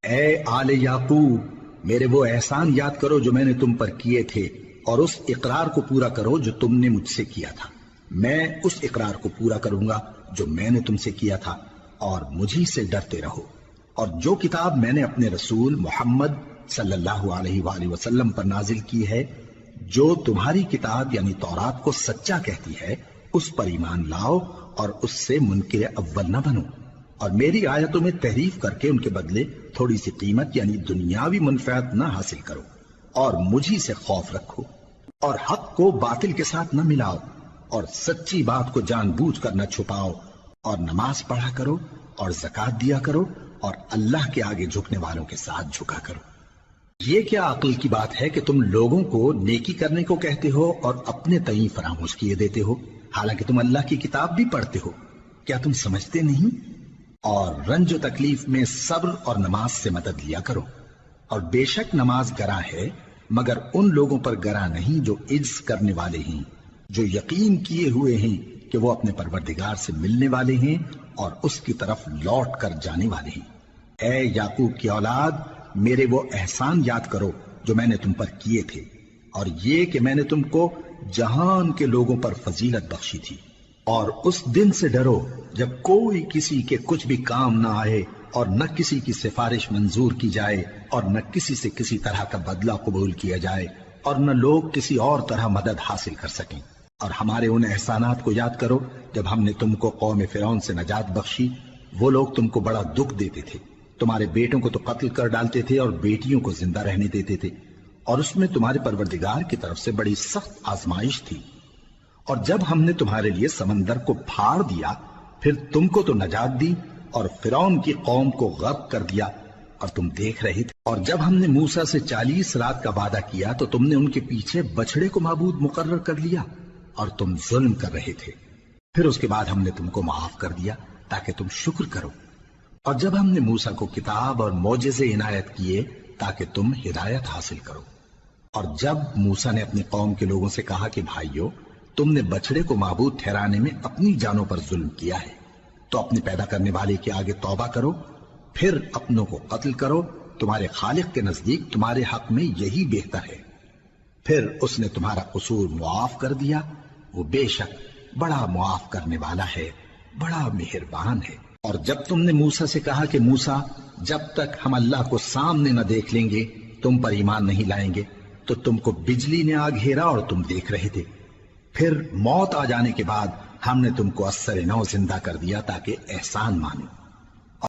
اے آل یعقوب، میرے وہ احسان یاد کرو جو میں نے تم پر کیے تھے، اور اس اقرار کو پورا کرو جو تم نے مجھ سے کیا تھا۔ میں اس اقرار کو پورا کروں گا جو میں نے تم سے کیا تھا، اور مجھی سے ڈرتے رہو۔ اور جو کتاب میں نے اپنے رسول محمد صلی اللہ علیہ وآلہ وسلم پر نازل کی ہے، جو تمہاری کتاب یعنی تورات کو سچا کہتی ہے، اس پر ایمان لاؤ اور اس سے منکر اول نہ بنو، اور میری آیتوں میں تحریف کر کے ان کے بدلے تھوڑی سی قیمت یعنی دنیاوی منفعت نہ حاصل کرو، اور مجھی سے خوف رکھو، اور حق کو باطل کے ساتھ نہ ملاؤ، اور سچی بات کو جان بوجھ کر نہ چھپاؤ، اور نماز پڑھا کرو اور زکوٰۃ دیا کرو، اور اللہ کے آگے جھکنے والوں کے ساتھ جھکا کرو۔ یہ کیا عقل کی بات ہے کہ تم لوگوں کو نیکی کرنے کو کہتے ہو اور اپنے تئیں فراموش کیے دیتے ہو، حالانکہ تم اللہ کی کتاب بھی پڑھتے ہو؟ کیا تم سمجھتے نہیں؟ اور رنج و تکلیف میں صبر اور نماز سے مدد لیا کرو، اور بے شک نماز گراں ہے، مگر ان لوگوں پر گراں نہیں جو عجز کرنے والے ہیں، جو یقین کیے ہوئے ہیں کہ وہ اپنے پروردگار سے ملنے والے ہیں اور اس کی طرف لوٹ کر جانے والے ہیں۔ اے یعقوب کی اولاد، میرے وہ احسان یاد کرو جو میں نے تم پر کیے تھے، اور یہ کہ میں نے تم کو جہان کے لوگوں پر فضیلت بخشی تھی۔ اور اس دن سے ڈرو جب کوئی کسی کے کچھ بھی کام نہ آئے، اور نہ کسی کی سفارش منظور کی جائے، اور نہ کسی سے کسی طرح کا بدلہ قبول کیا جائے، اور نہ لوگ کسی اور طرح مدد حاصل کر سکیں۔ اور ہمارے ان احسانات کو یاد کرو جب ہم نے تم کو قوم فرعون سے نجات بخشی۔ وہ لوگ تم کو بڑا دکھ دیتے تھے، تمہارے بیٹوں کو تو قتل کر ڈالتے تھے اور بیٹیوں کو زندہ رہنے دیتے تھے، اور اس میں تمہارے پروردگار کی طرف سے بڑی سخت آزمائش تھی۔ اور جب ہم نے تمہارے لیے سمندر کو پھاڑ دیا، پھر تم کو تو نجات دی اور فرعون کی قوم کو غرق کر دیا، اور تم دیکھ رہے تھے۔ اور جب ہم نے موسیٰ سے 40 رات کا وعدہ کیا تو تم نے ان کے پیچھے بچڑے کو معبود مقرر کر لیا، اور تم ظلم کر رہے تھے۔ پھر اس کے بعد ہم نے تم کو معاف کر دیا تاکہ تم شکر کرو۔ اور جب ہم نے موسیٰ کو کتاب اور معجزے عنایت کیے تاکہ تم ہدایت حاصل کرو۔ اور جب موسیٰ نے اپنی قوم کے لوگوں سے کہا کہ بھائیو، تم نے بچڑے کو معبود ٹھہرانے میں اپنی جانوں پر ظلم کیا ہے، تو اپنے پیدا کرنے والے کے آگے توبہ کرو، پھر اپنوں کو قتل کرو، تمہارے خالق کے نزدیک تمہارے حق میں یہی بہتر ہے۔ پھر اس نے تمہارا قصور معاف کر دیا، وہ بے شک بڑا معاف کرنے والا ہے، بڑا مہربان ہے۔ اور جب تم نے موسیٰ سے کہا کہ موسیٰ، جب تک ہم اللہ کو سامنے نہ دیکھ لیں گے تم پر ایمان نہیں لائیں گے، تو تم کو بجلی نے آ گھیرا اور تم دیکھ رہے تھے۔ پھر موت آ جانے کے بعد ہم نے تم کو اثر نو زندہ کر دیا تاکہ احسان مانو۔